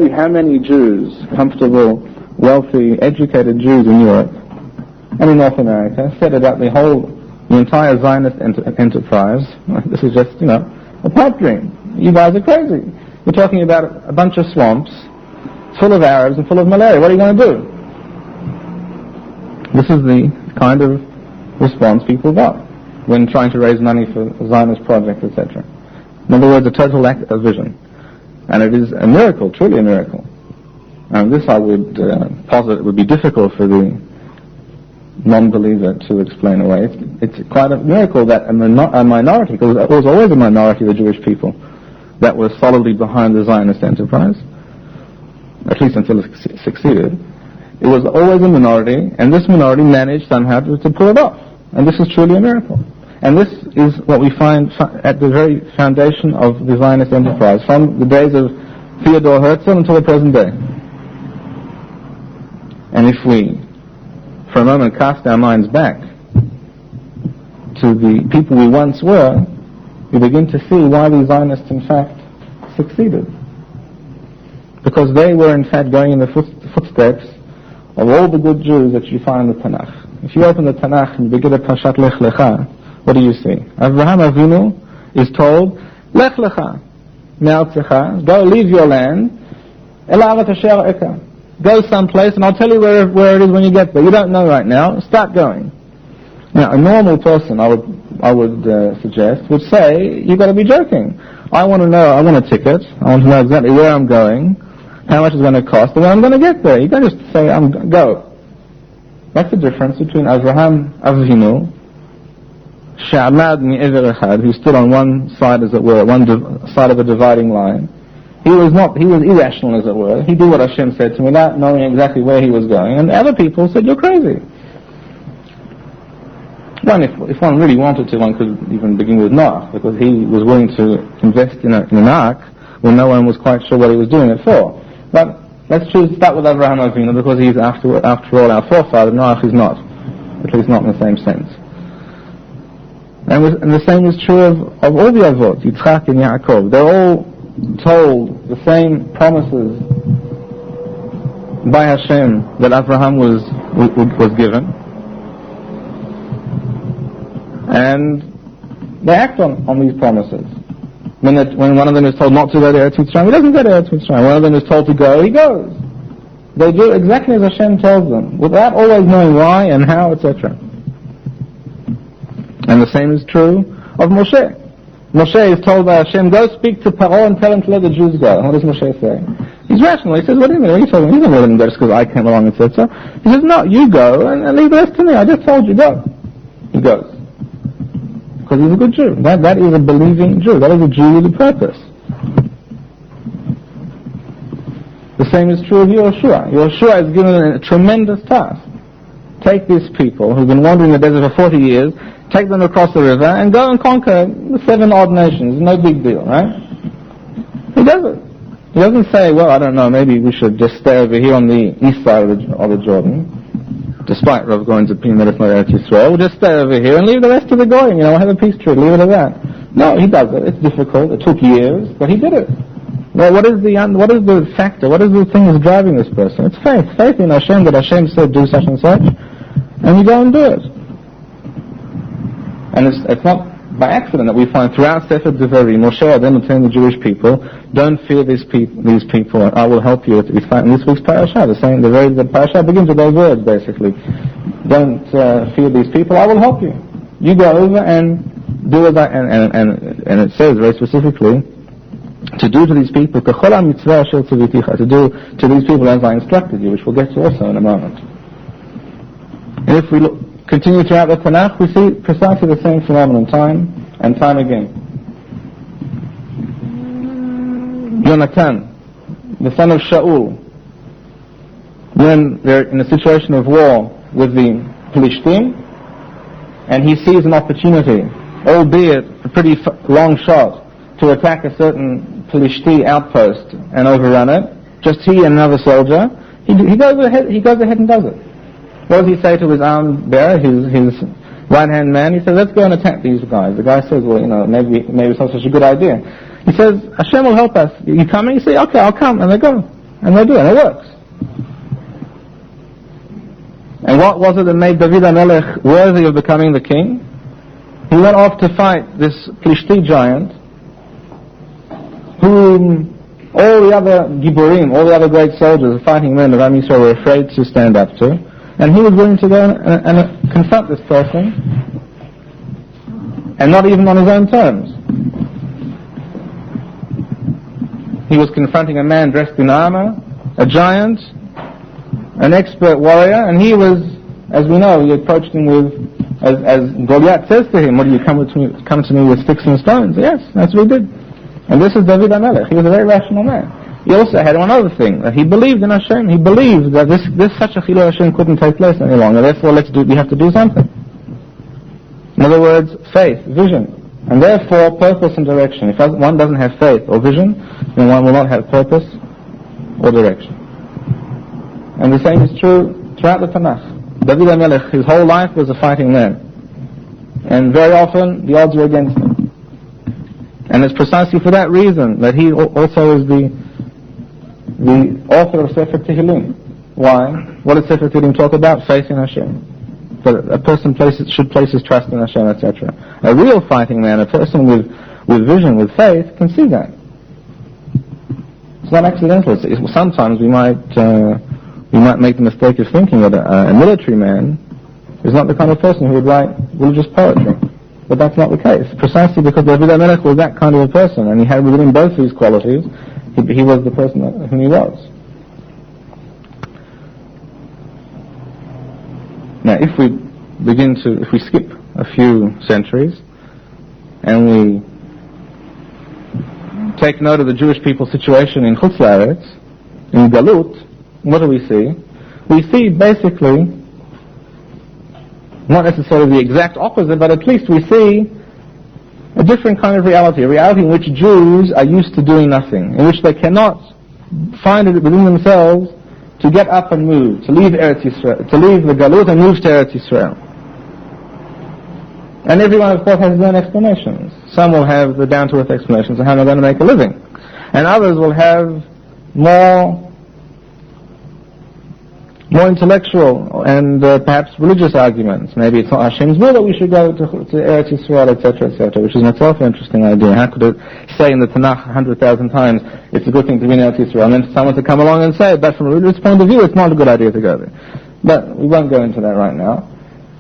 see how many Jews, comfortable, wealthy, educated Jews in Europe and in North America, said about the entire Zionist enterprise, this is just, a pipe dream. You guys are crazy. You're talking about a bunch of swamps full of Arabs and full of malaria. What are you going to do? This is the kind of response people got when trying to raise money for Zionist projects, etc. In other words, a total lack of vision. And it is a miracle, truly a miracle. And this I would posit would be difficult for the non-believer to explain away. It's quite a miracle that a minority, because it was always a minority of the Jewish people that was solidly behind the Zionist enterprise, at least until it succeeded. It was always a minority, and this minority managed somehow to pull it off. And this is truly a miracle. And this is what we find at the very foundation of the Zionist enterprise, from the days of Theodor Herzl until the present day. And if we, for a moment, cast our minds back to the people we once were, we begin to see why the Zionists, in fact, succeeded. Because they were, in fact, going in the footsteps of all the good Jews that you find in the Tanakh. If you open the Tanakh and begin at Parshat Lech Lecha, what do you see? Avraham Avinu is told, Lech Lecha, me'artzecha, go leave your land, el haaretz asher ara'eka. Go someplace and I'll tell you where it is when you get there. You don't know right now, start going. Now, a normal person, I would suggest, would say, you've got to be joking. I want a ticket, I want to know exactly where I'm going, how much it's going to cost, and when I'm going to get there. You can't just say, go. That's the difference between Avraham Avinu, She'amad mi'ever echad, who stood on one side, as it were, side of a dividing line. He was irrational, as it were. He did what Hashem said to him without knowing exactly where he was going. And other people said, you're crazy. If one really wanted to, one could even begin with Noah, because he was willing to invest in an ark when no one was quite sure what he was doing it for. But let's start with Avraham Avinu, because he's, after all, our forefather. Noah is not, at least not in the same sense. And the same is true of all the Avot, Yitzchak and Yaakov. They're all told the same promises by Hashem that Avraham was given, and they act on these promises. When one of them is told not to go to Eretz Mitzrayim, he doesn't go to Eretz Mitzrayim. One of them is told to go, he goes. They do exactly as Hashem tells them, without always knowing why and how, etc. And the same is true of Moshe. Moshe is told by Hashem, go speak to Paro and tell him to let the Jews go. What does Moshe say? He's rational. He says, what do you mean? What are you talking about? He's not letting them go just because I came along and said so. He says, no, you go and leave the rest to me. I just told you, go. He goes. Because he's a good Jew. That is a believing Jew. That is a Jew with a purpose. The same is true of Yehoshua. Yehoshua is given a tremendous task. Take these people who've been wandering the desert for 40 years, take them across the river, and go and conquer the 7 odd nations. No big deal, right? He does it. He doesn't say, well, I don't know, maybe we should just stay over here on the east side of the Jordan, despite Rav going to Pim Melech Eretz Yisrael. We'll just stay over here and leave the rest to the Goyim, have a peace treaty, leave it at that. No, he does it. It's difficult. It took years, but he did it. Well, what is the factor? What is the thing that's driving this person? It's faith. Faith in Hashem, that Hashem said do such and such, and you go and do it. And it's not by accident that we find throughout Sefer Devarim, Moshe then telling the Jewish people, don't fear these people, I will help you. We find in this week's parasha, the parasha begins with those words, basically. Don't fear these people, I will help you. You go over and do it, and it says very specifically, to do to these people, to do to these people as I instructed you, which we'll get to also in a moment. And if we continue throughout the Tanakh, we see precisely the same phenomenon time and time again. Jonathan, the son of Shaul, when they're in a situation of war with the Philistine, and he sees an opportunity, albeit a pretty long shot, to attack a certain Philistine outpost and overrun it, just he and another soldier, he goes ahead and does it. What does he say to his arm bearer, his right-hand man? He says, let's go and attack these guys. The guy says, well, maybe it's not such a good idea. He says, Hashem will help us. You coming? He says, okay, I'll come. And they go. And they do, and it works. And what was it that made David HaMelech worthy of becoming the king? He went off to fight this Plishti giant, whom all the other Giborim, all the other great soldiers, the fighting men of Am Yisrael were afraid to stand up to. And he was willing to go and confront this person, and not even on his own terms. He was confronting a man dressed in armor, a giant, an expert warrior, and he was, as we know, he approached him with, as Goliath says to him, "What do you come to me with sticks and stones?" Yes, that's what he did. And this is David HaMelech. He was a very rational man. He also had one other thing, that he believed in Hashem. He believed that this such a Chilul Hashem couldn't take place any longer. Therefore, we have to do something. In other words, faith, vision, and therefore purpose and direction. If one doesn't have faith or vision, then one will not have purpose or direction. And the same is true throughout the Tanakh. David HaMelech, his whole life was a fighting man. And very often, the odds were against him. And it's precisely for that reason that he also is the author of Sefer Tehillim. Why? What does Sefer Tehillim talk about? Faith in Hashem. That a person should place his trust in Hashem, etc. A real fighting man, a person with vision, with faith, can see that. It's not accidental. Sometimes we might make the mistake of thinking that a military man is not the kind of person who would write religious poetry. But that's not the case. Precisely because David HaMelech was that kind of a person, and he had within both these qualities, he was the person whom he was. Now, if we skip a few centuries, and we take note of the Jewish people's situation in Chutz La'aretz, in Galut, what do we see? We see basically, not necessarily the exact opposite, but at least we see a different kind of reality, a reality in which Jews are used to doing nothing, in which they cannot find it within themselves to get up and move, to leave Eretz Yisrael, to leave the Galut and move to Eretz Yisrael. And everyone, of course, has his own explanations. Some will have the down-to-earth explanations of how they're going to make a living, and others will have more intellectual and perhaps religious arguments. Maybe it's not Hashem's will that we should go to Eretz Yisrael, etc., etc., which is in itself an interesting idea. How could it say in the Tanakh 100,000 times, it's a good thing to be in Eretz Yisrael, and then someone to come along and say, but from a religious point of view, it's not a good idea to go there. But we won't go into that right now.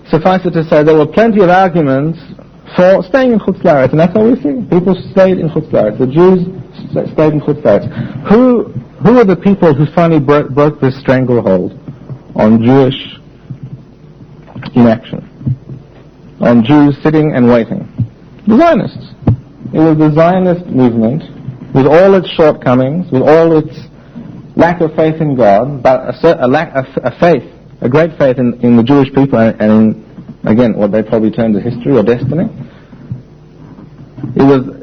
Suffice it to say, there were plenty of arguments for staying in Chutz La'aretz, and that's what we see. People stayed in Chutz La'aretz. The Jews stayed in Chutz La'aretz. Who are the people who finally broke this stranglehold on Jewish inaction, on Jews sitting and waiting? The Zionists. It was the Zionist movement, with all its shortcomings, with all its lack of faith in God, but a great faith in the Jewish people, and in, again, what they probably termed as history or destiny. It was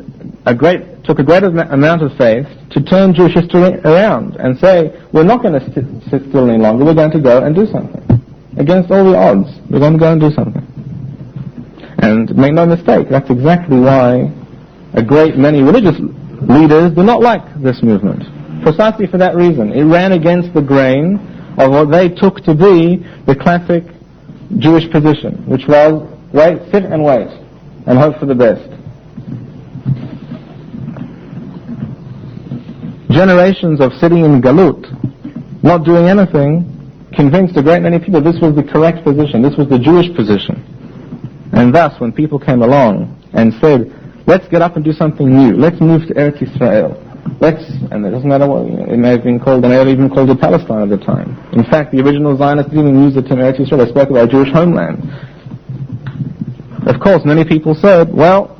took a great amount of faith to turn Jewish history around and say, we're not going to sit still any longer, we're going to go and do something. Against all the odds, we're going to go and do something. And make no mistake, that's exactly why a great many religious leaders do not like this movement. Precisely for that reason. It ran against the grain of what they took to be the classic Jewish position, which was sit and wait, and hope for the best. Generations of sitting in Galut, not doing anything, convinced a great many people this was the correct position, this was the Jewish position. And thus, when people came along and said, let's get up and do something new, let's move to Eretz Yisrael, and it doesn't matter what, it may have been called, they may have even called it Palestine at the time. In fact, the original Zionists didn't even use the term Eretz Yisrael, they spoke about Jewish homeland. Of course, many people said, well,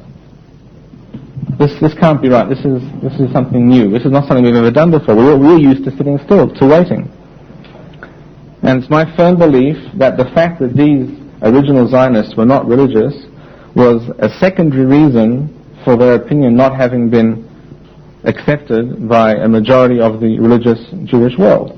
this can't be right, this is something new, this is not something we've ever done before, we're used to sitting still, to waiting. And it's my firm belief that the fact that these original Zionists were not religious was a secondary reason for their opinion not having been accepted by a majority of the religious Jewish world.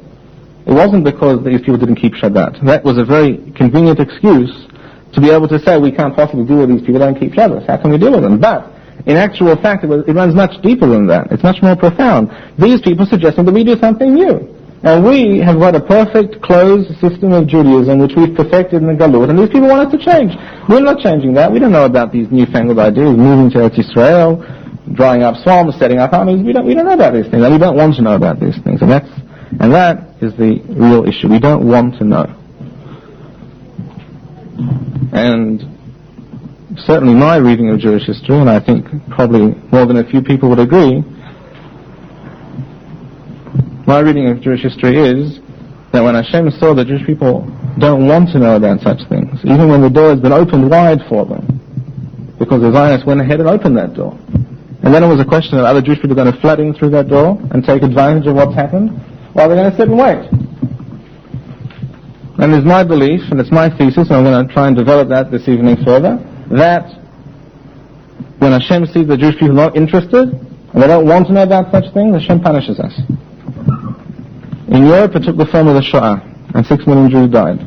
It wasn't because these people didn't keep Shabbat. That was a very convenient excuse to be able to say we can't possibly deal with these people who don't keep Shabbos. How can we deal with them? But In actual fact, it runs much deeper than that. It's much more profound. These people suggesting that we do something new. And we have got a perfect closed system of Judaism which we've perfected in the Galut, and these people want us to change. We're not changing that. We don't know about these newfangled ideas, moving to Eretz Yisrael, drawing up swamps, setting up armies. We don't know about these things, and we don't want to know about these things. And that is the real issue. We don't want to know. And certainly my reading of Jewish history, and I think probably more than a few people would agree, my reading of Jewish history is that when Hashem saw that Jewish people don't want to know about such things, even when the door has been opened wide for them, because the Zionists went ahead and opened that door. And then it was a question of other Jewish people going to flood in through that door and take advantage of what's happened, or they're going to sit and wait. And it's my belief, and it's my thesis, and I'm going to try and develop that this evening further, that when Hashem sees the Jewish people not interested, and they don't want to know about such things, Hashem punishes us. In Europe, it took the form of the Shoah, and 6 million Jews died.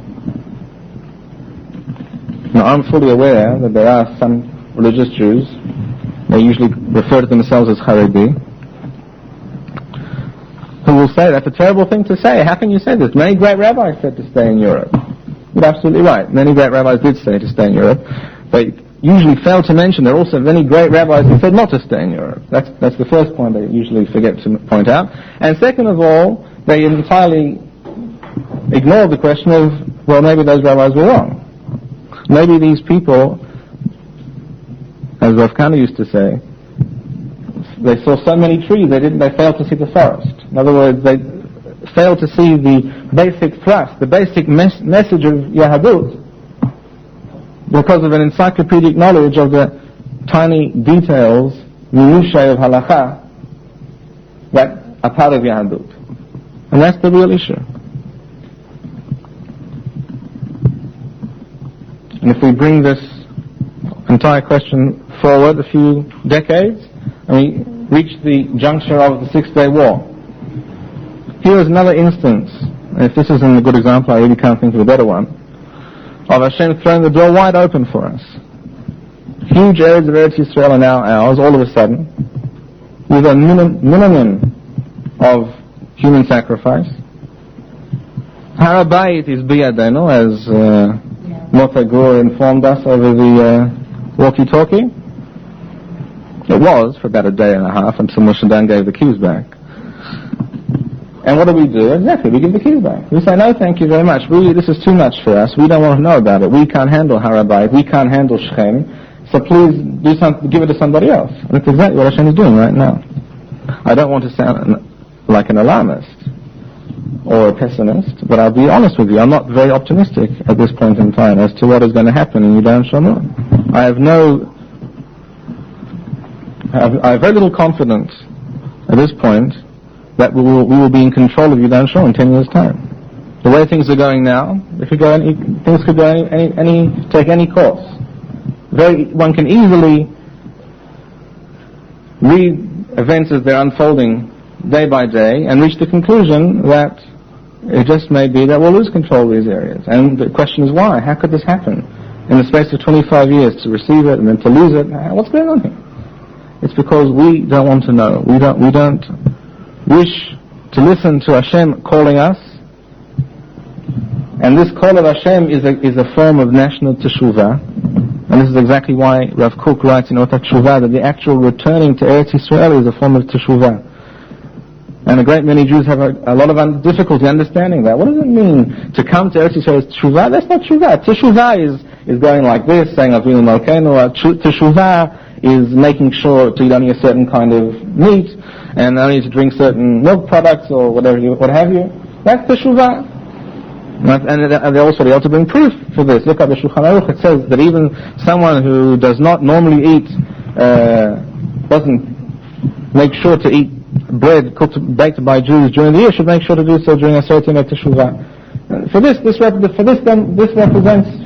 Now, I'm fully aware that there are some religious Jews, they usually refer to themselves as Haredi, who will say, that's a terrible thing to say. How can you say this? Many great rabbis said to stay in Europe. You're absolutely right. Many great rabbis did say to stay in Europe. They usually fail to mention there are also many great rabbis who said not to stay in Europe. That's the first point they usually forget to point out. And second of all, they entirely ignored the question of, well, maybe those rabbis were wrong. Maybe these people, as Rav Kana used to say, they saw so many trees, they failed to see the forest. In other words, they failed to see the basic thrust, the basic message of Yahadut, because of an encyclopedic knowledge of the tiny details, minutiae of halakha, that are part of Yahadut. And that's the real issue. And if we bring this entire question forward a few decades, and we reach the juncture of the Six-Day War, here is another instance, and if this isn't a good example, I really can't think of a better one, of Hashem throwing the door wide open for us. Huge areas of Eretz Yisrael are now ours, all of a sudden, with a minimum of human sacrifice. Har HaBayit is biyadenu, as Mota Gur informed us over the walkie-talkie. It was for about a day and a half until Moshe Dan gave the keys back. And what do? Exactly, we give the keys back. We say, no, thank you very much. This is too much for us. We don't want to know about it. We can't handle Har HaBayit. We can't handle Shechem. So please give it to somebody else. And that's exactly what Hashem is doing right now. I don't want to sound like an alarmist or a pessimist, but I'll be honest with you. I'm not very optimistic at this point in time as to what is going to happen in Yudan Shalom. I have very little confidence at this point that we will be in control of Yudan Shalom in 10 years' time. The way things are going now, things could go take any course. One can easily read events as they're unfolding day by day and reach the conclusion that it just may be that we'll lose control of these areas. And the question is why? How could this happen? In the space of 25 years to receive it and then to lose it, what's going on here? It's because we don't want to know. We don't wish to listen to Hashem calling us. And this call of Hashem is a form of national teshuvah. And this is exactly why Rav Kook writes in Otat Teshuvah that the actual returning to Eretz Yisrael is a form of teshuvah. And a great many Jews have a lot of difficulty understanding that. What does it mean to come to Eretz Yisrael as teshuvah? That's not teshuvah. Teshuvah is going like this, saying Avinu Malkeinu. Teshuvah is making sure to eat only a certain kind of meat and only to drink certain milk products or what have you. That's teshuvah. And they also bring proof for this. Look at the Shulchan Aruch. It says that even someone who does not normally eat, doesn't make sure to eat bread baked by Jews during the year, should make sure to do so during a certain teshuvah. For this represents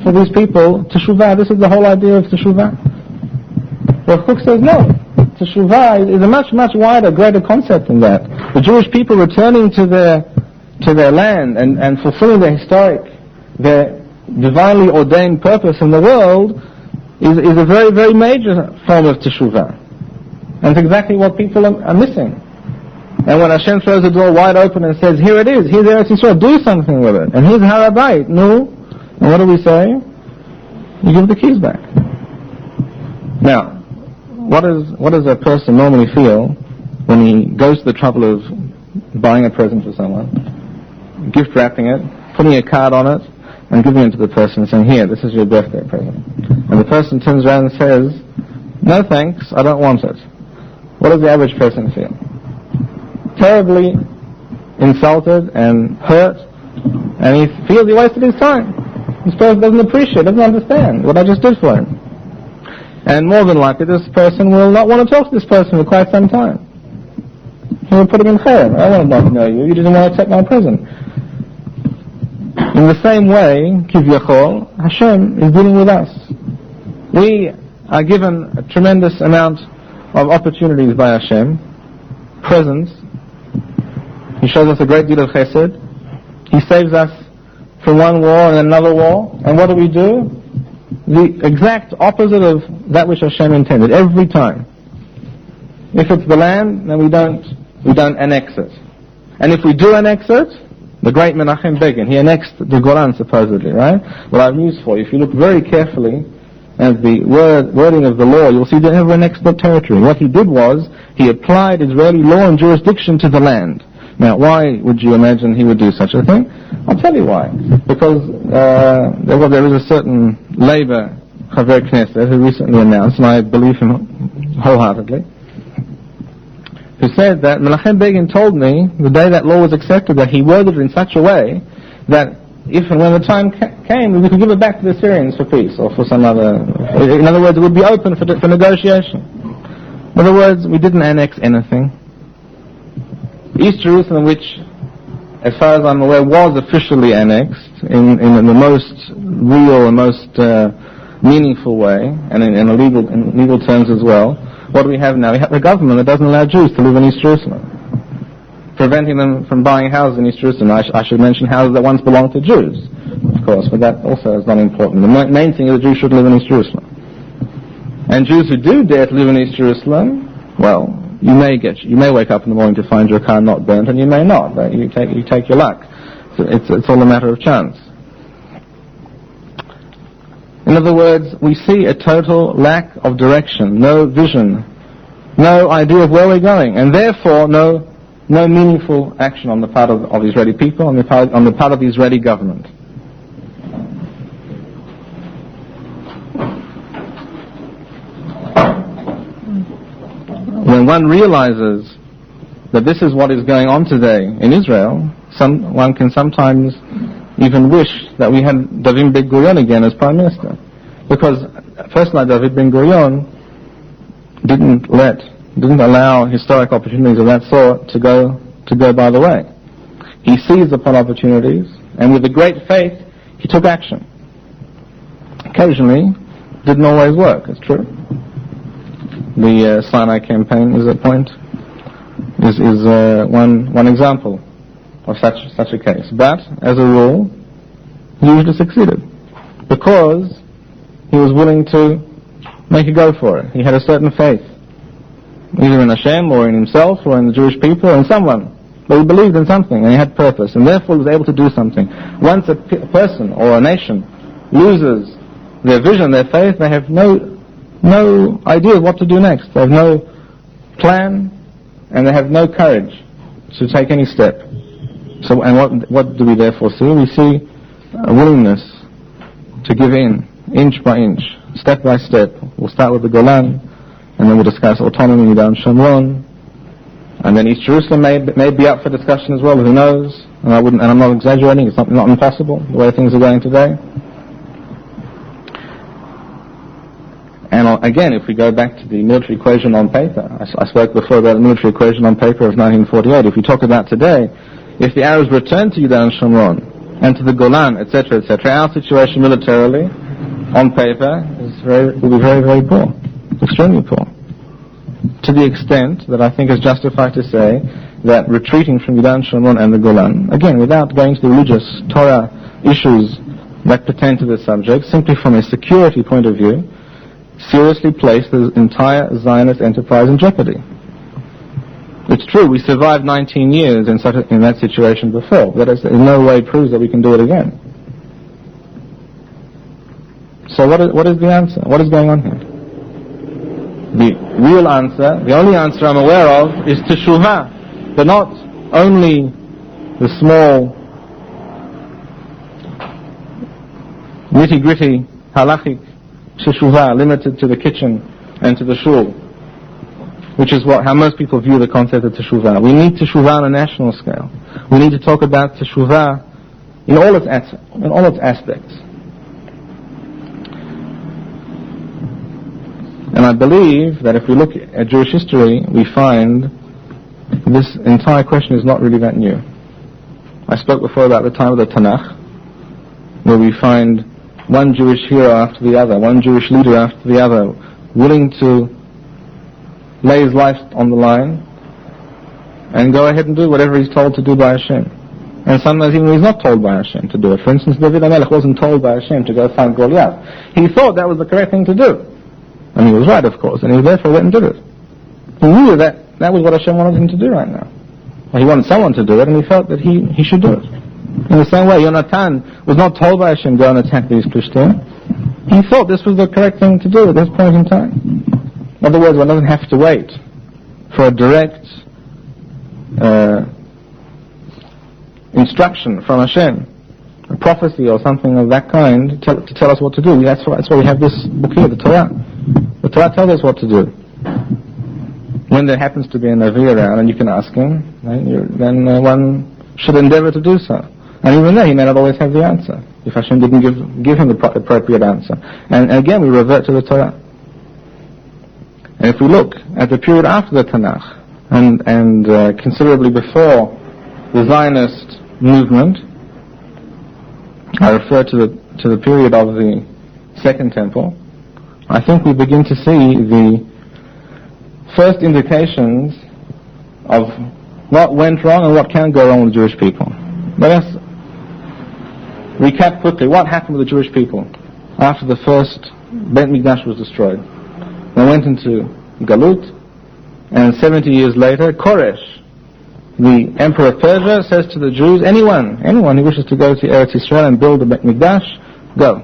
for these people teshuvah. This is the whole idea of teshuvah. Rav Kook says no. Teshuvah is a much, much wider, greater concept than that. The Jewish people returning to their land and fulfilling their divinely ordained purpose in the world is a very, very major form of teshuvah. And it's exactly what people are missing. And when Hashem throws the door wide open and says, here it is, here's Eretz Yisrael, do something with it. And here's Har HaBayit, no. And what do we say? You give the keys back. Now, what does a person normally feel when he goes to the trouble of buying a present for someone, gift wrapping it, putting a card on it, and giving it to the person and saying, here, this is your birthday present. And the person turns around and says, no thanks, I don't want it. What does the average person feel? Terribly insulted and hurt, and he feels he wasted his time. This person doesn't appreciate, doesn't understand what I just did for him. And more than likely, this person will not want to talk to this person for quite some time. He will put him in chayim. I want to know you. You didn't want to accept my present. In the same way, Kivyachol, Hashem is dealing with us. We are given a tremendous amount of opportunities by Hashem, presents. He shows us a great deal of chesed. He saves us from one war and another war. And what do? The exact opposite of that which Hashem intended, every time. If it's the land, then we don't annex it. And if we do annex it, the great Menachem Begin, he annexed the Golan supposedly, right? Well, I have news for you. If you look very carefully at the wording of the law, you'll see they never annexed the territory. What he did was, he applied Israeli law and jurisdiction to the land. Now, why would you imagine he would do such a thing? I'll tell you why. Because there is a certain Labour Chaver Knesset who recently announced, and I believe him wholeheartedly, who said that Menachem Begin told me, the day that law was accepted, that he worded it in such a way that if and when the time came, we could give it back to the Syrians for peace, or for some other... In other words, it would be open for negotiation. In other words, we didn't annex anything. East Jerusalem, which, as far as I'm aware, was officially annexed in the most real and most meaningful way, and in legal terms as well. What do we have now? We have a government that doesn't allow Jews to live in East Jerusalem, preventing them from buying houses in East Jerusalem. I should mention houses that once belonged to Jews, of course, but that also is not important. The main thing is that Jews should live in East Jerusalem. And Jews who do dare to live in East Jerusalem, well, you may wake up in the morning to find your car not burnt, and you may not. But you take your luck. So it's all a matter of chance. In other words, we see a total lack of direction, no vision, no idea of where we're going, and therefore no meaningful action on the part of the Israeli people, on the part of the Israeli government. When one realizes that this is what is going on today in Israel, one can sometimes even wish that we had David Ben-Gurion again as Prime Minister. Because, first like David Ben-Gurion didn't allow historic opportunities of that sort to go by the way. He seized upon opportunities, and with a great faith, he took action. Occasionally, didn't always work, it's true. The Sinai campaign is one example of such a case. But, as a rule, he usually succeeded, because he was willing to make a go for it. He had a certain faith, either in Hashem, or in himself, or in the Jewish people, or in someone. But he believed in something, and he had purpose, and therefore he was able to do something. Once a person or a nation loses their vision, their faith, they have no idea of what to do next. They have no plan, and they have no courage to take any step. So, and what do we therefore see? We see a willingness to give in, inch by inch, step by step. We'll start with the Golan, and then we'll discuss autonomy down Shomron, and then East Jerusalem may be up for discussion as well. Who knows? And I'm not exaggerating. It's not impossible the way things are going today. And again, if we go back to the military equation on paper, I spoke before about the military equation on paper of 1948. If we talk about today, if the Arabs return to Yudan and Shomron and to the Golan, etc., our situation militarily on paper will be very, very poor, extremely poor. To the extent that I think it's justified to say that retreating from Yudan, Shomron and the Golan, again, without going to the religious Torah issues that pertain to this subject, simply from a security point of view, seriously place the entire Zionist enterprise in jeopardy. It's true, we survived 19 years in that situation before. That is, in no way proves that we can do it again. So what is the answer? What is going on here? The real answer, the only answer I'm aware of, is teshuvah, but not only the small, nitty-gritty, halachic teshuvah limited to the kitchen and to the shul, which is how most people view the concept of teshuvah. We need teshuvah on a national scale. We need to talk about teshuvah in all its aspects. And I believe that if we look at Jewish history, we find this entire question is not really that new. I spoke before about the time of the Tanakh, where we find one Jewish hero after the other, one Jewish leader after the other, willing to lay his life on the line and go ahead and do whatever he's told to do by Hashem. And sometimes even he's not told by Hashem to do it. For instance, David HaMelech wasn't told by Hashem to go find Goliath. He thought that was the correct thing to do. And he was right, of course, and he therefore went and did it. He knew that was what Hashem wanted him to do right now. Well, he wanted someone to do it, and he felt that he should do it. In the same way, Yonatan was not told by Hashem, go and attack these Philistines. He thought this was the correct thing to do at this point in time. In other words, one doesn't have to wait for a direct instruction from Hashem, a prophecy or something of that kind to tell us what to do. That's why we have this book here, the Torah. The Torah tells us what to do. When there happens to be a Navi around and you can ask him, then one should endeavor to do so. And even there, he may not always have the answer, if Hashem didn't give him the appropriate answer. And again, we revert to the Torah. And if we look at the period after the Tanakh, and considerably before the Zionist movement, I refer to the period of the Second Temple, I think we begin to see the first indications of what went wrong and what can go wrong with the Jewish people. Let us recap quickly what happened with the Jewish people after the first Beit Mikdash was destroyed. They went into Galut, and 70 years later, Koresh, the emperor of Persia, says to the Jews, anyone who wishes to go to Eretz Yisrael and build the Beit Mikdash, go.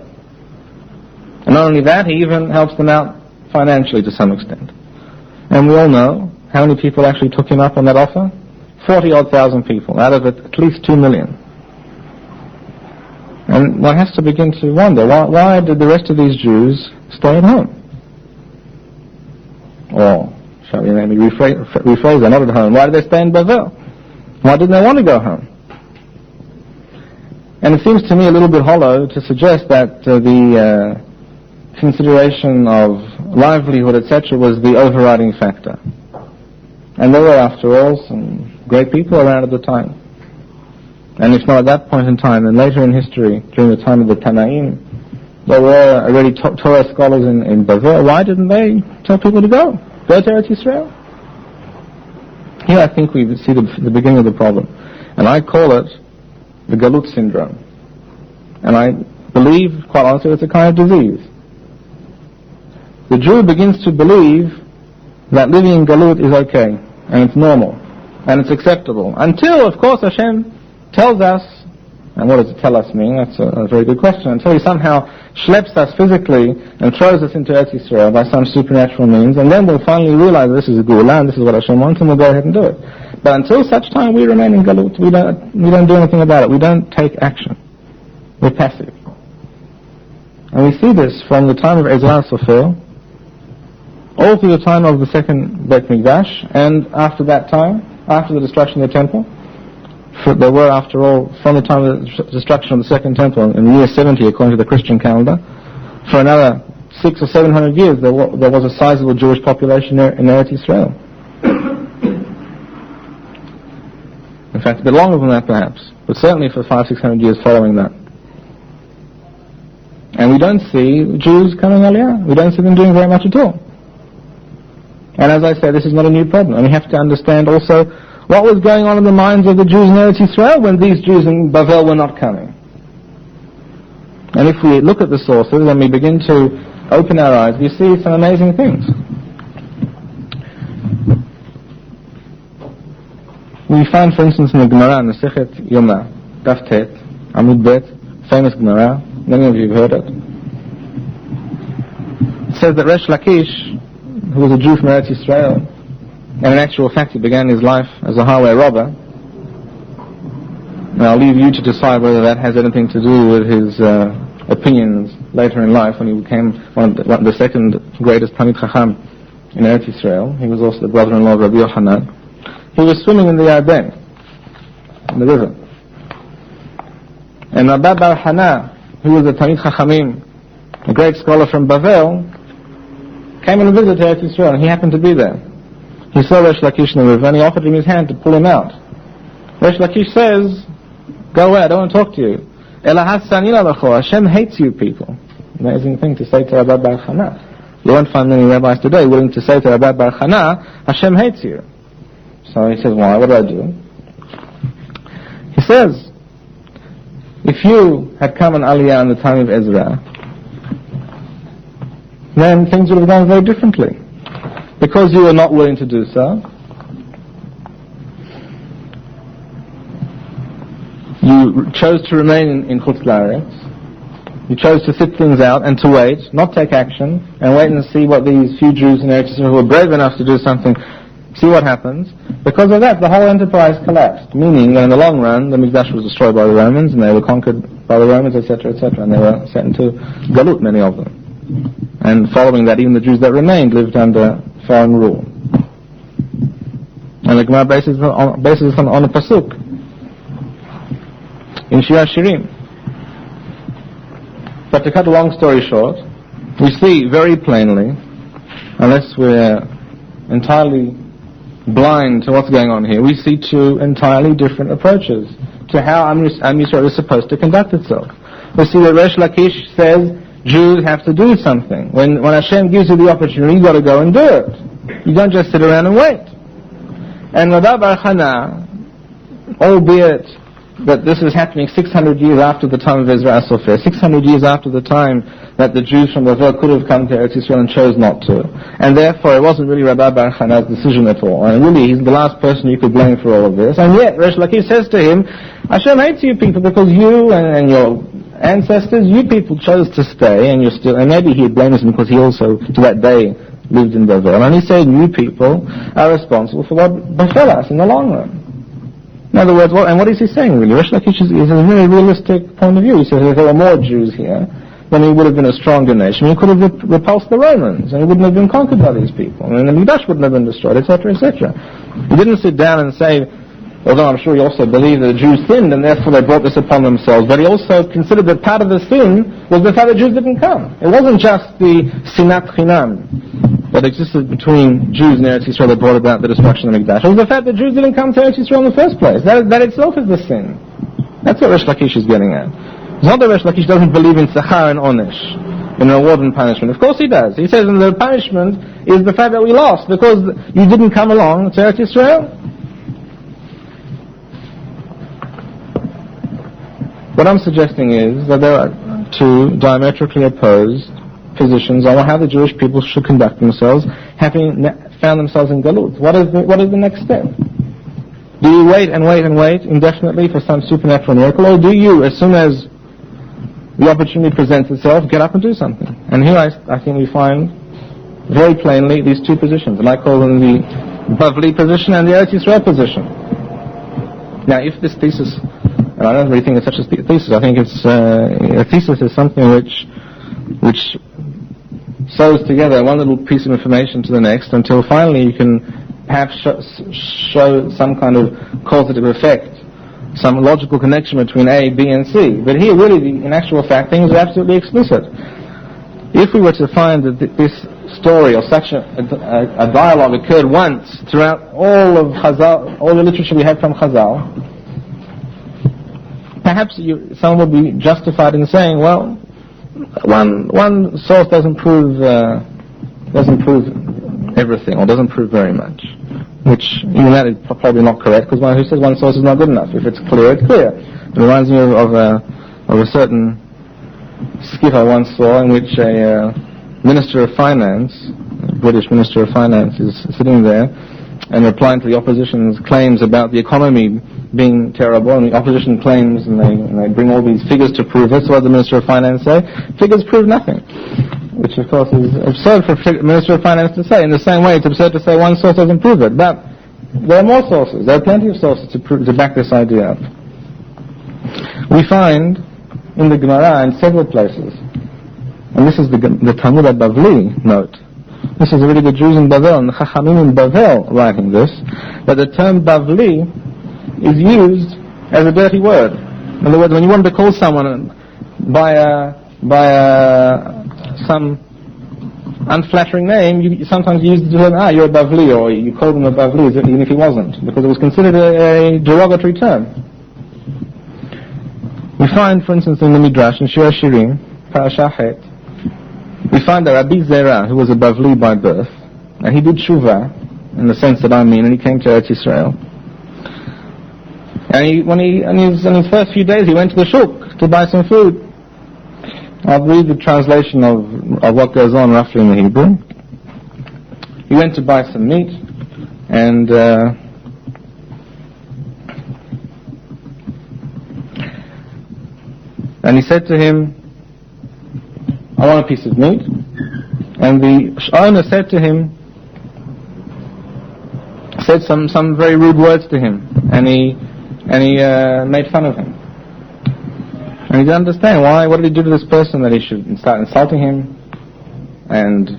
And not only that, he even helps them out financially to some extent. And we all know how many people actually took him up on that offer. 40-odd thousand people, out of at least 2 million. And one has to begin to wonder, why did the rest of these Jews stay at home? Or, shall we maybe rephrase that, not at home. Why did they stay in Bavel? Why didn't they want to go home? And it seems to me a little bit hollow to suggest that the consideration of livelihood, etc., was the overriding factor. And there were, after all, some great people around at the time. And if not at that point in time, then later in history, during the time of the Tanaim, there were already Torah scholars in Bavel. Why didn't they tell people to go? Go to Eretz Yisrael? Here I think we see the beginning of the problem. And I call it the Galut syndrome. And I believe, quite honestly, it's a kind of disease. The Jew begins to believe that living in Galut is okay, and it's normal, and it's acceptable. Until, of course, Hashem tells us, and what does it tell us mean? That's a very good question. Until he somehow schleps us physically and throws us into Eretz Yisrael by some supernatural means, and then we'll finally realize this is a good land, this is what Hashem wants, and we'll go ahead and do it. But until such time we remain in Galut, we don't do anything about it. We don't take action. We're passive. And we see this from the time of Ezra Sofer, all through the time of the second Beit Mikdash, and after that time, after the destruction of the temple. There were, after all, from the time of the destruction of the second temple, in the year 70 according to the Christian calendar, for another 600 or 700 years there was a sizable Jewish population in Eretz Yisrael. In fact, a bit longer than that perhaps, but certainly for 500-600 years following that. And we don't see Jews coming Aliyah. We don't see them doing very much at all. And as I say, this is not a new problem. And we have to understand also what was going on in the minds of the Jews in Eretz Yisrael when these Jews in Bavel were not coming. And if we look at the sources and we begin to open our eyes, we see some amazing things. We find, for instance, in the Gemara, in the Sechet Yoma, Daf Tet, Amud Bet, famous Gemara, many of you have heard it. It says that Resh Lakish, who was a Jew from Eretz Yisrael, and in actual fact he began his life as a highway robber. And I'll leave you to decide whether that has anything to do with his opinions later in life when he became the second greatest Talmid Chacham in Eretz Yisrael. He was also the brother-in-law of Rabbi Yochanan. He was swimming in the Yarden, in the river. And Rabbi Bar-Hayim, who was a Talmid Chachamim, a great scholar from Bavel, came on a visit to Eretz Yisrael, and he happened to be there. He saw Resh Lakish in the river, and he offered him his hand to pull him out. Resh Lakish says, "Go away, I don't want to talk to you. Hashem hates you people." Amazing thing to say to Rabbi Bar-Hayim. You won't find many rabbis today willing to say to Rabbi Bar-Hayim, "Hashem hates you." So he says, "Why? What do I do?" He says, "If you had come on Aliyah in the time of Ezra, then things would have gone very differently. Because you were not willing to do so, you chose to remain in Chutz La'aretz. You chose to sit things out and to wait, not take action, and wait and see what these few Jews in Eretz Yisrael who were brave enough to do something, see what happens. Because of that, the whole enterprise collapsed, meaning that in the long run, the Mikdash was destroyed by the Romans, and they were conquered by the Romans, etc., etc., and they were sent into Galut, many of them. And following that, even the Jews that remained lived under foreign rule. And the Gemara bases on a pasuk in Shiur Shirim. But to cut a long story short, we see very plainly, unless we're entirely blind to what's going on here, we see two entirely different approaches to how Am Yisrael is supposed to conduct itself. We see that Resh Lakish says Jews have to do something. When Hashem gives you the opportunity, you've got to go and do it. You don't just sit around and wait. And Rabbi Bar-Hayim, albeit that this is happening 600 years after the time of Ezra Asopher, 600 years after the time that the Jews from Bavel could have come to Eretz Yisrael and chose not to. And therefore it wasn't really Rabbi Bar-Hayim's decision at all. And really he's the last person you could blame for all of this. And yet Resh Lakish says to him, Hashem hates you people because you and your ancestors, you people chose to stay, and you're still, and maybe he blames him because he also to that day lived in Bavel. And he said you people are responsible for what befell us in the long run. In other words, what is he saying really? Resh Lakish is a very realistic point of view. He says if there were more Jews here, then he would have been a stronger nation. He could have repulsed the Romans, and he wouldn't have been conquered by these people, and the Mikdash wouldn't have been destroyed, etc., etc. He didn't sit down and say, although I'm sure he also believed that the Jews sinned, and therefore they brought this upon themselves, but he also considered that part of the sin was the fact that Jews didn't come. It wasn't just the sinat chinam that existed between Jews and Eretz Yisrael that brought about the destruction of the Mikdash. It was the fact that Jews didn't come to Eretz Yisrael in the first place. That itself is the sin. That's what Resh Lakish is getting at. It's not that Resh Lakish doesn't believe in Sachar and Onesh, in reward and punishment. Of course he does. He says the punishment is the fact that we lost because you didn't come along to Eretz Yisrael. What I'm suggesting is that there are two diametrically opposed positions on how the Jewish people should conduct themselves, having found themselves in Galut. What is the next step? Do you wait and wait and wait indefinitely for some supernatural miracle, or do you, as soon as the opportunity presents itself, get up and do something? And here I think we find very plainly these two positions, and I call them the Bavli position and the Eretz Yisrael position. Now, if this thesis, and I don't really think it's such a thesis, I think it's a thesis is something which sews together one little piece of information to the next until finally you can perhaps show some kind of causative effect, some logical connection between A, B, and C. But here, really, in actual fact, things are absolutely explicit. If we were to find that this story or such a dialogue occurred once throughout all of Chazal, all the literature we have from Chazal, perhaps someone would be justified in saying, well, one source doesn't prove everything, or doesn't prove very much. Which, even that is probably not correct, because one who says one source is not good enough. If it's clear, it's clear. It reminds me of a certain skit I once saw in which a Minister of Finance, British Minister of Finance, is sitting there and replying to the opposition's claims about the economy being terrible, and the opposition claims, and they bring all these figures to prove it. So what does the Minister of Finance say? Figures prove nothing, which of course is absurd for the Minister of Finance to say. In the same way, it's absurd to say one source doesn't prove it, but there are more sources. There are plenty of sources to back this idea up. We find in the Gemara in several places, and this is the Talmud Bavli note. This is already the Jews in Bavel, and the Chachamim in Bavel writing this, that the term Bavli is used as a dirty word. In other words, when you want to call someone by some unflattering name, you sometimes use the term, you're a Bavli, or you call them a Bavli, even if he wasn't, because it was considered a derogatory term. We find, for instance, in the Midrash, in Shiur Shirim, Parashah Het, we find that Rabbi Zera, who was a Bavli by birth, and he did Shuvah, in the sense that I mean, and he came to Eretz Yisrael. And in his first few days, he went to the shuk to buy some food. I'll read the translation of what goes on roughly in the Hebrew. He went to buy some meat, and he said to him, I want a piece of meat. And the owner said to him, said some very rude words to him, and he made fun of him. And he didn't understand why. What did he do to this person that he should start insulting him and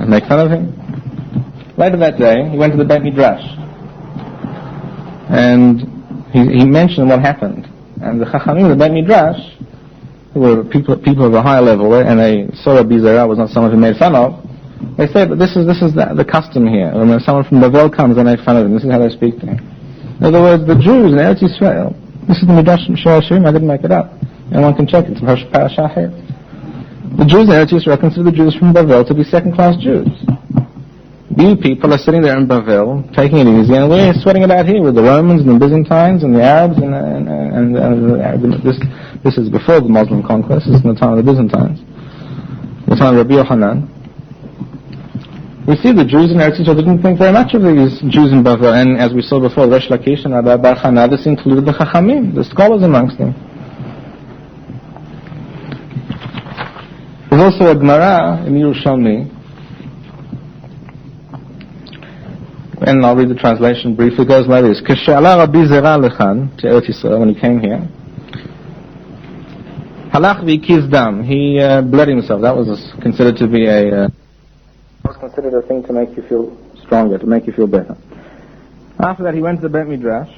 make fun of him? Later that day, he went to the Beit Midrash, and he mentioned what happened. And the Chachamim, the Beit Midrash, who were people of a higher level, and they saw Rabbi Zera was not someone who made fun of. They say, but this is the custom here. When someone from Bavel comes, they make fun of him. This is how they speak to him. In other words, the Jews in Eretz Yisrael, this is the Midrash from Shiur Shirim, I didn't make it up. Anyone can check it. It's Parashah Het. The Jews in Eretz Yisrael consider the Jews from Bavel to be second-class Jews. You people are sitting there in Bavel, taking it easy, and we're sweating it out here with the Romans and the Byzantines and the Arabs, and this is before the Muslim conquest. This is in the time of the Byzantines, the time of Rabbi Yochanan. We see the Jews in Eretz Yisrael didn't think very much of these Jews in Bavel, and as we saw before, Resh Lakish and Rabbi Bar-Hayim, this included the Chachamim, the scholars amongst them. There's also a Gemara in Yerushalmi, and I'll read the translation briefly. It goes like this: K'she'ala Rabbi Zera lechan, to Eretz Yisrael, when he came here, halach v'kiz dam, he bled himself. That was considered to be was considered a thing to make you feel stronger, to make you feel better. After that, he went to the Beit Midrash.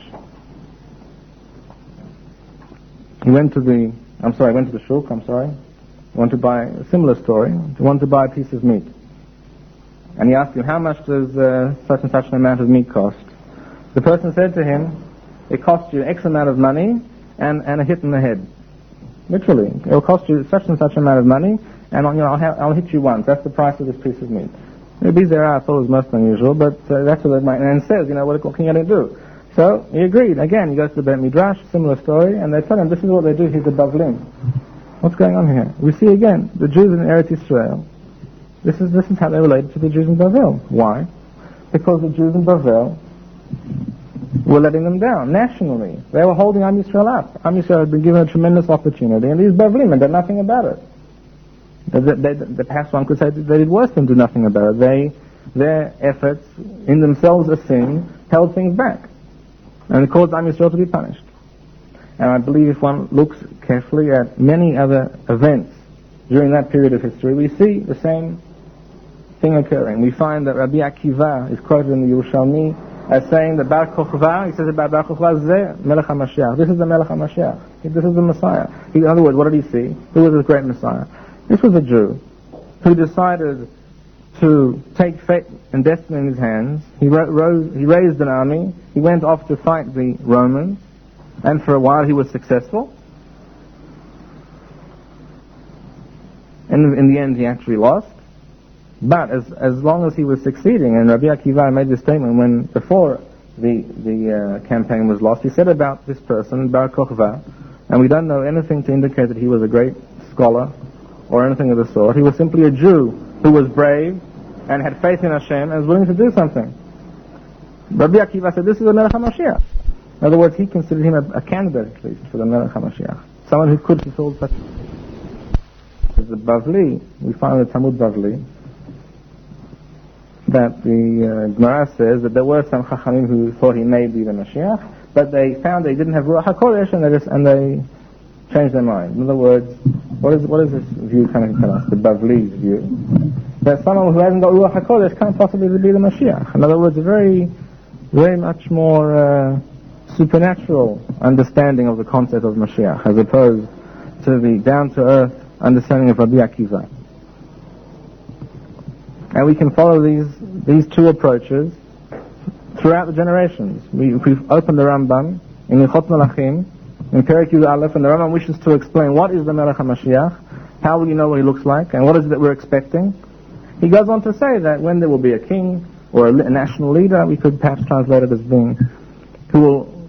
He went to the shuk. He wanted to buy a similar story. He wanted to buy a piece of meat. And he asked him, how much does such and such an amount of meat cost? The person said to him, it costs you X amount of money and a hit in the head. Literally, it will cost you such and such amount of money, and I'll hit you once. That's the price of this piece of meat. Rabbi Zera thought it was most unusual, but that's what they might. And says, what can you do? So he agreed. Again, he goes to the Beit Midrash, similar story, and they tell him this is what they do. He's a Bavlim. What's going on here? We see again the Jews in Eretz Yisrael. This is how they related to the Jews in Bavel. Why? Because the Jews in Bavel were letting them down nationally. They were holding Am Yisrael up. Am Yisrael had been given a tremendous opportunity, and these Bavlim did nothing about it. Perhaps one could say that they did worse than do nothing about it. Their efforts, in themselves a sin, held things back, and it caused Am Yisrael to be punished. And I believe if one looks carefully at many other events during that period of history, we see the same thing occurring. We find that Rabbi Akiva is quoted in the Yerushalmi as saying that Bar Kochva, he says about Bar Kochva, Zeh Melech HaMashiach. This is the Melech HaMashiach. This is the Messiah. In other words, what did he see? Who was this great Messiah? This was a Jew who decided to take fate and destiny in his hands. He raised an army. He went off to fight the Romans, and for a while he was successful. And in the end he actually lost. But as long as he was succeeding, and Rabbi Akiva made this statement before the campaign was lost, he said about this person, Bar Kochva, and we don't know anything to indicate that he was a great scholar or anything of the sort. He was simply a Jew who was brave and had faith in Hashem and was willing to do something. Rabbi Akiva said, this is the Melech HaMashiach. In other words, he considered him a candidate, at least, for the Melech HaMashiach. Someone who could fulfill such... The Bavli, we find in the Talmud Bavli, that the Gemara says that there were some Chachamim who thought he may be the Mashiach, but they found they didn't have Ruach HaKodesh, and they changed their mind. In other words, what is this view coming from us, the Bavli's view? That someone who hasn't got Ruach HaKodesh can't possibly be the Mashiach. In other words, a very, very much more supernatural understanding of the concept of Mashiach, as opposed to the down-to-earth understanding of Rabbi Akiva. And we can follow these two approaches throughout the generations. We've opened the Rambam in Ilchot Melachim, in Perek Yud Aleph, and the Rambam wishes to explain what is the Melech HaMashiach, how will you know what he looks like, and what is it that we're expecting. He goes on to say that when there will be a king or a national leader, we could perhaps translate it as being, who will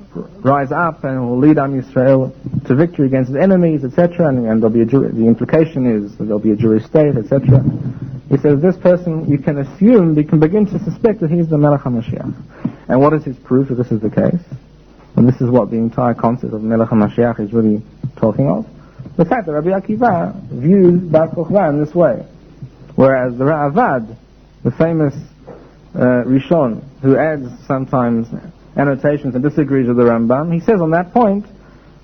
rise up and will lead Am Yisrael to victory against his enemies, etc., and there'll be the implication is that there'll be a Jewish state, etc. He says this person, you can assume, you can begin to suspect that he's the Melech HaMashiach. And what is his proof that this is the case? And this is what the entire concept of Melech HaMashiach is really talking of. The fact that Rabbi Akiva views Bar Kochba in this way. Whereas the Ra'avad, the famous Rishon, who adds sometimes annotations and disagrees with the Rambam, he says on that point,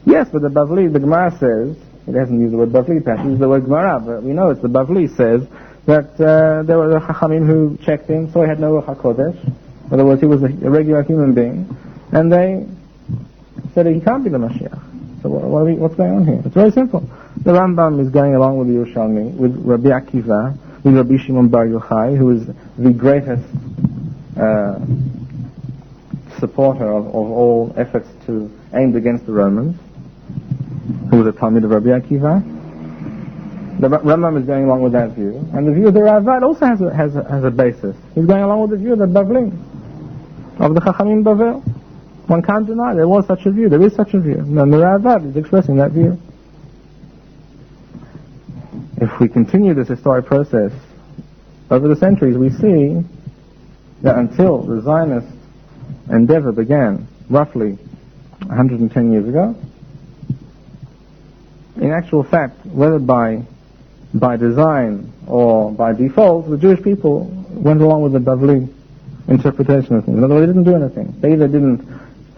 yes, but the Bavli, the Gemara says, it hasn't used the word Bavli, perhaps used the word Gemara, but we know it's the Bavli says, that there were the Chachamim who checked him, so he had no Ruach HaKodesh. In other words, he was a regular human being, and they said he can't be the Mashiach. So what's going on here? It's very simple. The Rambam is going along with the Yerushalmi, with Rabbi Akiva, with Rabbi Shimon Bar Yochai, who is the greatest supporter of all efforts aimed against the Romans, who was a Talmid of Rabbi Akiva. The Rambam is going along with that view, and the view of the Ravad also has a basis. He's going along with the view of the Bavli, of the Chachamim Bavel. One can't deny there was such a view. There is such a view, and the Ravad is expressing that view. If we continue this historic process over the centuries, we see that until the Zionist endeavor began, roughly 110 years ago, in actual fact, whether by design or by default, the Jewish people went along with the Bavli interpretation of things. In other words, they didn't do anything. They either didn't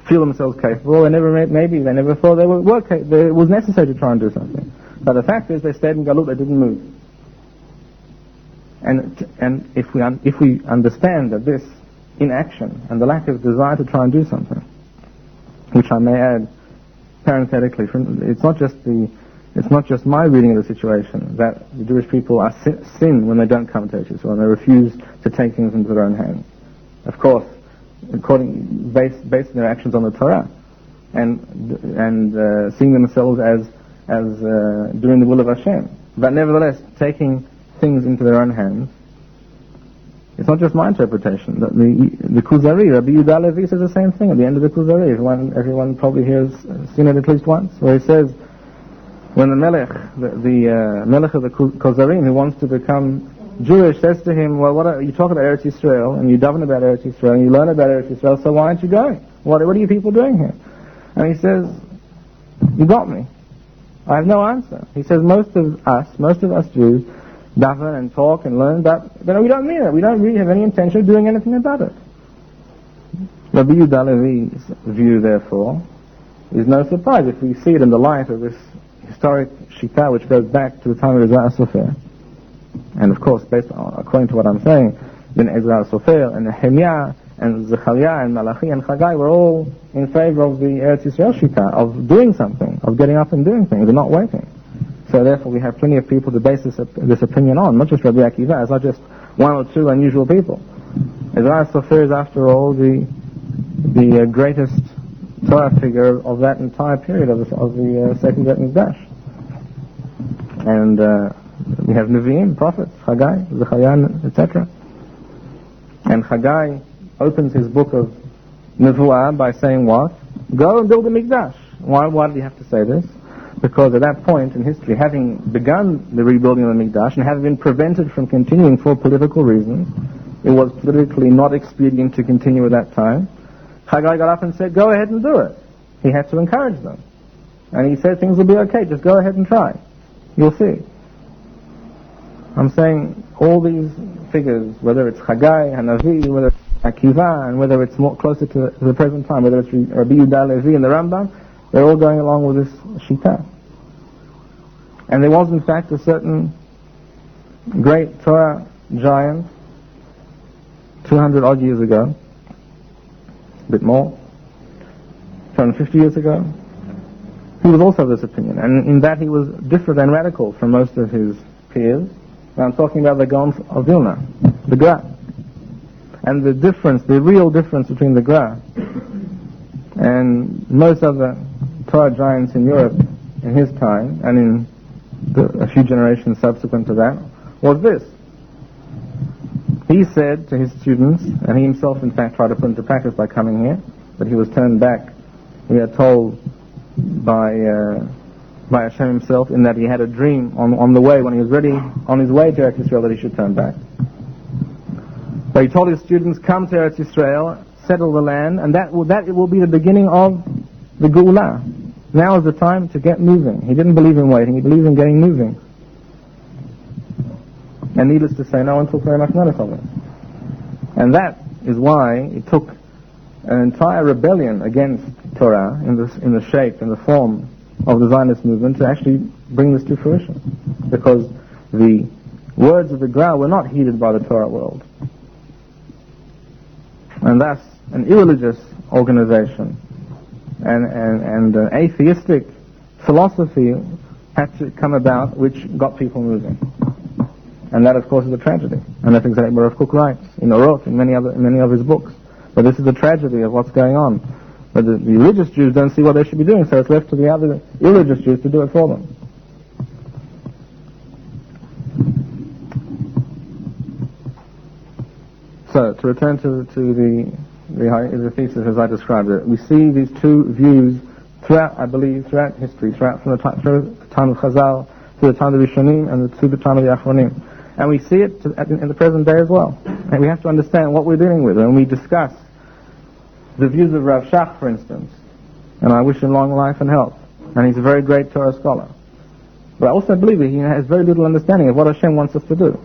feel themselves capable, they never thought they it was necessary to try and do something. But the fact is, they stayed in Galut, they didn't move. And if we understand that this inaction and the lack of desire to try and do something, which I may add parenthetically, it's not just my reading of the situation that the Jewish people are sin when they don't come to Eretz Yisrael, when they refuse to take things into their own hands. Of course, basing their actions on the Torah, and seeing themselves as doing the will of Hashem. But nevertheless, taking things into their own hands. It's not just my interpretation. The Kuzari, Rabbi Yehuda Levi says the same thing at the end of the Kuzari. Everyone probably here has seen it at least once, where he says, when the Melech, the Melech of the Kozarim, who wants to become Jewish, says to him, well, you talk about Eretz Yisrael, and you daven about Eretz Yisrael, and you learn about Eretz Yisrael, so why aren't you going? What are you people doing here? And he says, you got me. I have no answer. He says, most of us Jews, daven and talk and learn, but we don't mean it. We don't really have any intention of doing anything about it. Rabbi Yehuda Levi's view, therefore, is no surprise if we see it in the light of this historic shita which goes back to the time of Ezra Sofer. And of course, according to what I'm saying, then Ezra Sofer and Nehemiah and Zechariah and Malachi and Chagai were all in favor of the Eretz Yisrael shita, of doing something, of getting up and doing things and not waiting. So therefore we have plenty of people to base this opinion on, not just Rabbi Akiva, it's not just one or two unusual people. Ezra Sofer is, after all, the greatest Torah figure of that entire period of the Second Beit Mikdash. And we have Nevi'im, prophets, Chagai, Zechariah, etc. And Chagai opens his book of Nevuah by saying what? Go and build the Mikdash. Why did he have to say this? because at that point in history, having begun the rebuilding of the Mikdash and having been prevented from continuing for political reasons, it was politically not expedient to continue at that time. Haggai got up and said, go ahead and do it. He had to encourage them. And he said, things will be okay, just go ahead and try. You'll see. I'm saying all these figures, whether it's Haggai, Hanavi, whether it's Akiva, and whether it's more closer to the present time, whether it's Rabbi Yehuda Levi and the Rambam, they're all going along with this Shita. And there was in fact a certain great Torah giant 200 odd years ago, a bit more, 250 years ago. He was also of this opinion, and in that he was different and radical from most of his peers. And I'm talking about the Gaon of Vilna, the Gra. And the difference, the real difference between the Gra and most other Torah giants in Europe in his time, and in a few generations subsequent to that, was this. He said to his students, and he himself in fact tried to put into practice by coming here, but he was turned back, we are told, by Hashem himself, in that he had a dream on the way, when he was ready, on his way to Eretz Yisrael, that he should turn back. But he told his students, come to Eretz Yisrael, settle the land, and that will be the beginning of the Geulah. Now is the time to get moving. He didn't believe in waiting, he believed in getting moving. And needless to say, no one took very much notice of it. And that is why it took an entire rebellion against Torah in the shape, in the form of the Zionist movement to actually bring this to fruition. Because the words of the Gra were not heeded by the Torah world. And thus, an irreligious organization and an atheistic philosophy had to come about which got people moving. And that, of course, is a tragedy. And that's exactly what Rav Kook writes in Orot, in many of his books. But this is the tragedy of what's going on. But the religious Jews don't see what they should be doing, so it's left to the other irreligious Jews to do it for them. So, to return to the thesis as I described it, we see these two views throughout, I believe, throughout history, through the time of Chazal, through the time of the Rishonim, and through the time of the Achronim. And we see it in the present day as well. And we have to understand what we're dealing with. When we discuss the views of Rav Shach, for instance, and I wish him long life and health, and he's a very great Torah scholar. But I also believe that he has very little understanding of what Hashem wants us to do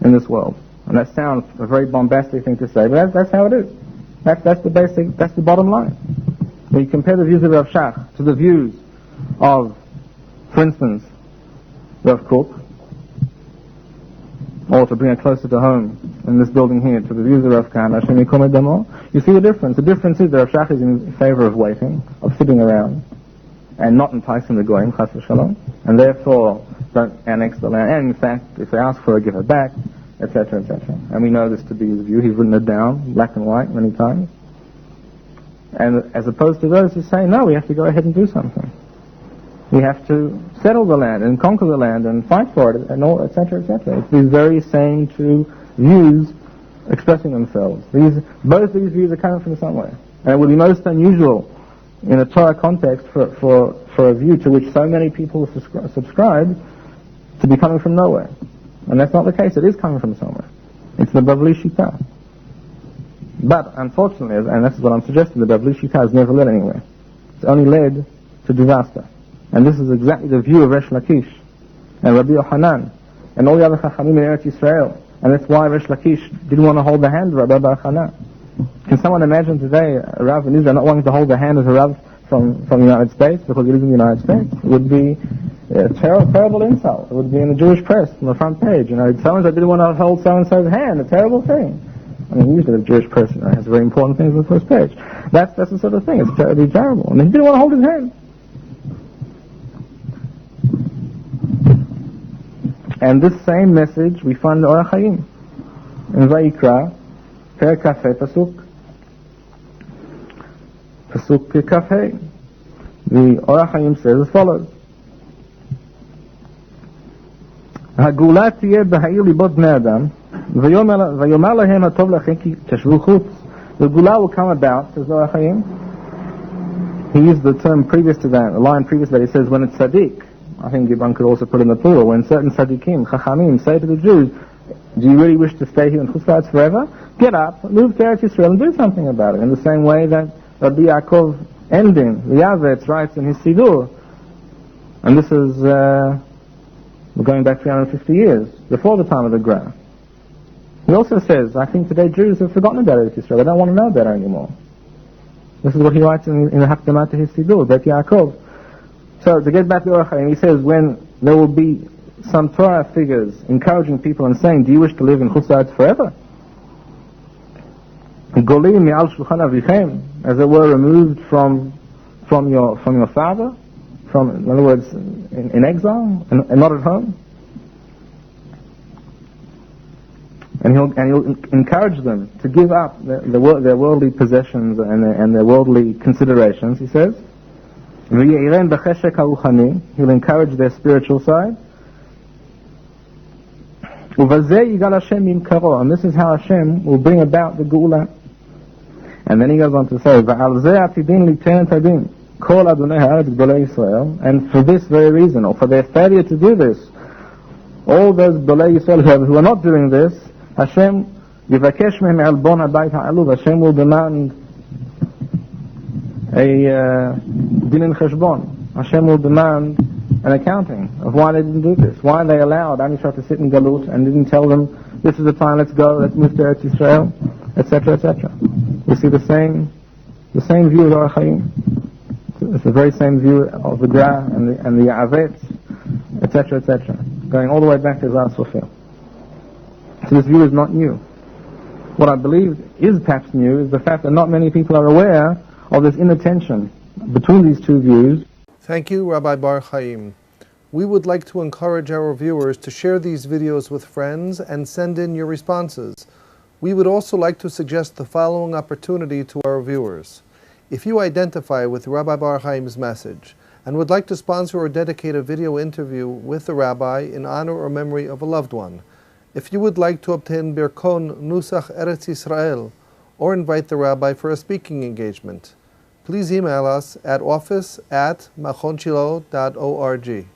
in this world. And that sounds a very bombastic thing to say, but that's how it is. That's the bottom line. When you compare the views of Rav Shach to the views of, for instance, Rav Kook, or to bring it closer to home in this building here, to the views of Rav Kahana, Hashem Yikom et Damo, you see the difference. The difference is that Rav Shach is in favor of waiting, of sitting around, and not enticing the Goyim, chas v'shalom, and therefore don't annex the land. And in fact, if they ask for it, give it back, etc., etc. And we know this to be his view. He's written it down, black and white, many times. And as opposed to those who say, no, we have to go ahead and do something. We have to settle the land and conquer the land and fight for it, and all, etc., etc. It's these very same two views expressing themselves. Both these views are coming from somewhere. And it would be most unusual in a Torah context for a view to which so many people subscribe to be coming from nowhere. And that's not the case. It is coming from somewhere. It's the Bavli Shita. But unfortunately, and this is what I'm suggesting, the Bavli Shita has never led anywhere. It's only led to disaster. And this is exactly the view of Resh Lakish and Rabbi Yochanan and all the other Chachamim in Eretz Yisrael. And that's why Resh Lakish didn't want to hold the hand of Rabbi Bar-Hayim. Can someone imagine today a Rav in Israel not wanting to hold the hand of a Rav from the United States because he lives in the United States? It would be a terrible insult. It would be in the Jewish press on the front page. So-and-so didn't want to hold so-and-so's hand. A terrible thing. I mean, usually the Jewish press has very important things on the first page. That's the sort of thing. It's terribly terrible. And he didn't want to hold his hand. And this same message we find in Orach Chaim. In Vayikra, Per Kafeh Pasuk. Pasuk Kafeh. The Orach Chaim says as follows. הגאולה תהיה בהעיר ליבות בני אדם, ויאמר להם הטוב לכם כי תשבו חוץ. The Gula will come about, says Orach Chaim, he used the term previous to that, the line previous to that, he says, when it's tzaddik, I think one could also put in the plural, when certain tzaddikim, chachamim, say to the Jews, do you really wish to stay here in Chutz La'aretz forever? Get up, move to Eretz Yisrael and do something about it. In the same way that Rabbi Yaakov Endin, the Yavetz, writes in his Sidur, and this is, we're going back 350 years, before the time of the Gra. He also says, I think today Jews have forgotten about Eretz Yisrael, they don't want to know about it anymore. This is what he writes in the Hakdamat to his Sidur, Bet Yaakov. So to get back to Bar-Hayim, he says, when there will be some Torah figures encouraging people and saying, do you wish to live in Chutz La'aretz forever? Golim mi'al shulchan avichem, as it were, removed from your father, in other words, in exile, and not at home. And he'll encourage them to give up their worldly possessions and their worldly considerations, he says. He'll encourage their spiritual side. And this is how Hashem will bring about the Geula. And then he goes on to say, and for this very reason, or for their failure to do this, all those B'lei Yisrael who are not doing this, Hashem Hashem will demand a din cheshbon. Hashem will demand an accounting of why they didn't do this, why they allowed Am Yisrael to sit in Galut and didn't tell them, this is the time, let's go, let's move to Eretz Yisrael, etc., etc. We see the same view of Bar-Hayim. It's the very same view of the Gra and the Yavetz, etc., etc., going all the way back to Zar Sofia. So this view is not new. What I believe is perhaps new is the fact that not many people are aware of this inattention between these two views. Thank you, Rabbi Bar-Hayim. We would like to encourage our viewers to share these videos with friends and send in your responses. We would also like to suggest the following opportunity to our viewers. If you identify with Rabbi Bar-Hayim's message and would like to sponsor or dedicate a video interview with the rabbi in honor or memory of a loved one, if you would like to obtain Birkon Nusach Eretz Yisrael or invite the rabbi for a speaking engagement, please email us at office@machonshilo.org.